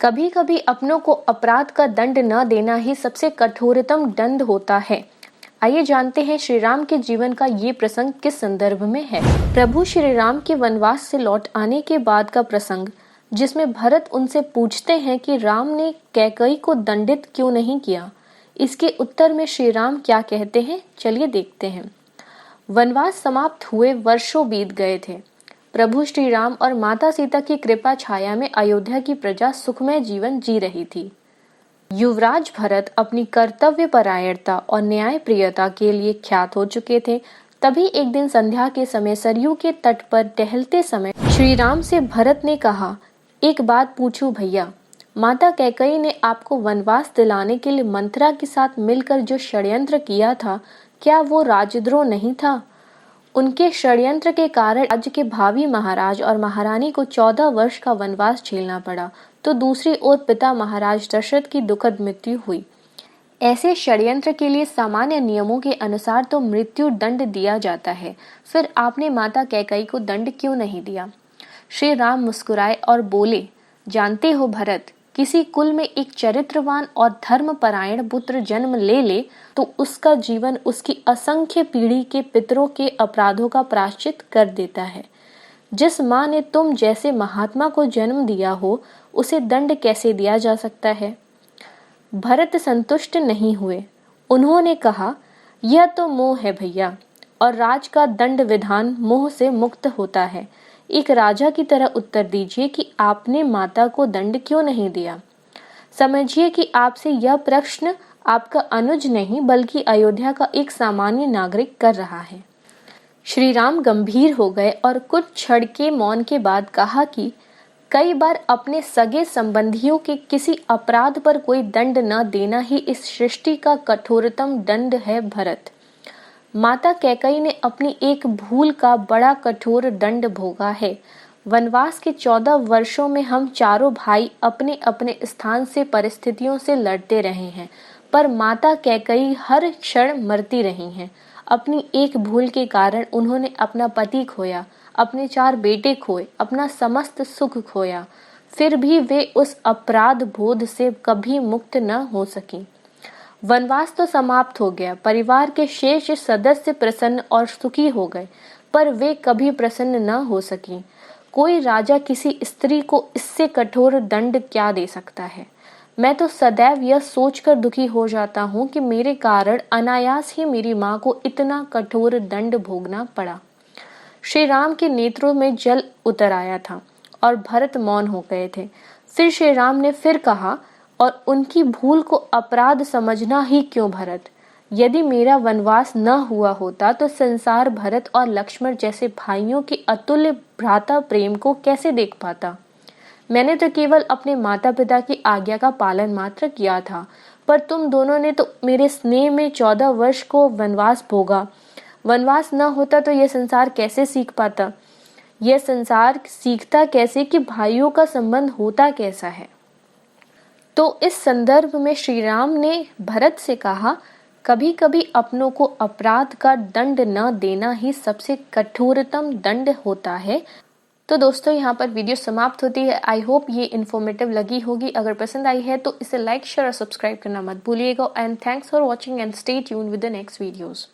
कभी कभी अपनों को अपराध का दंड न देना ही सबसे कठोरतम दंड होता है। आइए जानते हैं श्री राम के जीवन का ये प्रसंग किस संदर्भ में है। प्रभु श्री राम के वनवास से लौट आने के बाद का प्रसंग, जिसमें भरत उनसे पूछते हैं कि राम ने कैकेयी को दंडित क्यों नहीं किया। इसके उत्तर में श्री राम क्या कहते हैं, चलिए देखते हैं। वनवास समाप्त हुए वर्षों बीत गए थे। प्रभु श्री राम और माता सीता की कृपा छाया में अयोध्या की प्रजा सुखमय जीवन जी रही थी। युवराज भरत अपनी कर्तव्य परायणता और न्याय प्रियता के लिए ख्यात हो चुके थे। तभी एक दिन संध्या के समय सरयू के तट पर टहलते समय श्री राम से भरत ने कहा, एक बात पूछूं भैया, माता कैकेयी ने आपको वनवास दिलाने के लिए मंथरा के साथ मिलकर जो षड्यंत्र किया था, क्या वो राजद्रोह नहीं था? उनके षड्यंत्र के कारण राज्य के भावी महाराज और महारानी को 14 वर्ष का वनवास झेलना पड़ा, तो दूसरी ओर पिता महाराज दशरथ की दुखद मृत्यु हुई। ऐसे षड्यंत्र के लिए सामान्य नियमों के अनुसार तो मृत्यु दंड दिया जाता है, फिर आपने माता कैकेयी को दंड क्यों नहीं दिया? श्री राम मुस्कुराए और बोले, जानते हो भरत, किसी कुल में एक चरित्रवान और धर्मपरायण पुत्र जन्म ले तो उसका जीवन उसकी असंख्य पीढ़ी के पितरों के अपराधों का प्रायश्चित कर देता है। जिस माँ ने तुम जैसे महात्मा को जन्म दिया हो, उसे दंड कैसे दिया जा सकता है? भरत संतुष्ट नहीं हुए। उन्होंने कहा, यह तो मोह है भैया, और राज का दंड विधान मोह से मुक्त होता है। एक राजा की तरह उत्तर दीजिए कि आपने माता को दंड क्यों नहीं दिया। समझिए कि आपसे यह प्रश्न आपका अनुज नहीं बल्कि अयोध्या का एक सामान्य नागरिक कर रहा है। श्री राम गंभीर हो गए और कुछ क्षण के मौन के बाद कहा कि कई बार अपने सगे संबंधियों के किसी अपराध पर कोई दंड न देना ही इस सृष्टि का कठोरतम दंड है भरत। माता कैकेयी ने अपनी एक भूल का बड़ा कठोर दंड भोगा है। वनवास के 14 वर्षों में हम चारों भाई अपने अपने स्थान से परिस्थितियों से लड़ते रहे हैं, पर माता कैकेयी हर क्षण मरती रही हैं। अपनी एक भूल के कारण उन्होंने अपना पति खोया, अपने 4 बेटे खोए, अपना समस्त सुख खोया, फिर भी वे उस अपराध बोध से कभी मुक्त न हो सकी। वनवास तो समाप्त हो गया, परिवार के शेष सदस्य प्रसन्न और सुखी हो गए, पर वे कभी प्रसन्न न हो सकी। कोई राजा किसी स्त्री को इससे कठोर दंड क्या दे सकता है? मैं तो सदैव यह सोचकर दुखी हो जाता हूँ कि मेरे कारण अनायास ही मेरी माँ को इतना कठोर दंड भोगना पड़ा। श्री राम के नेत्रों में जल उतर आया था और भरत मौन हो गए थे। फिर श्री राम ने फिर कहा, और उनकी भूल को अपराध समझना ही क्यों भरत? यदि मेरा वनवास न हुआ होता तो संसार भरत और लक्ष्मण जैसे भाइयों के अतुल्य भ्राता प्रेम को कैसे देख पाता? मैंने तो केवल अपने माता पिता की आज्ञा का पालन मात्र किया था, पर तुम दोनों ने तो मेरे स्नेह में 14 वर्ष को वनवास भोगा। वनवास न होता तो यह संसार कैसे सीख पाता? यह संसार सीखता कैसे कि भाइयों का संबंध होता कैसा है? तो इस संदर्भ में श्री राम ने भरत से कहा, कभी कभी अपनों को अपराध का दंड न देना ही सबसे कठोरतम दंड होता है। तो दोस्तों, यहाँ पर वीडियो समाप्त होती है। आई होप ये इन्फॉर्मेटिव लगी होगी। अगर पसंद आई है तो इसे लाइक, शेयर और सब्सक्राइब करना मत भूलिएगा। And thanks for watching and stay tuned with the next videos.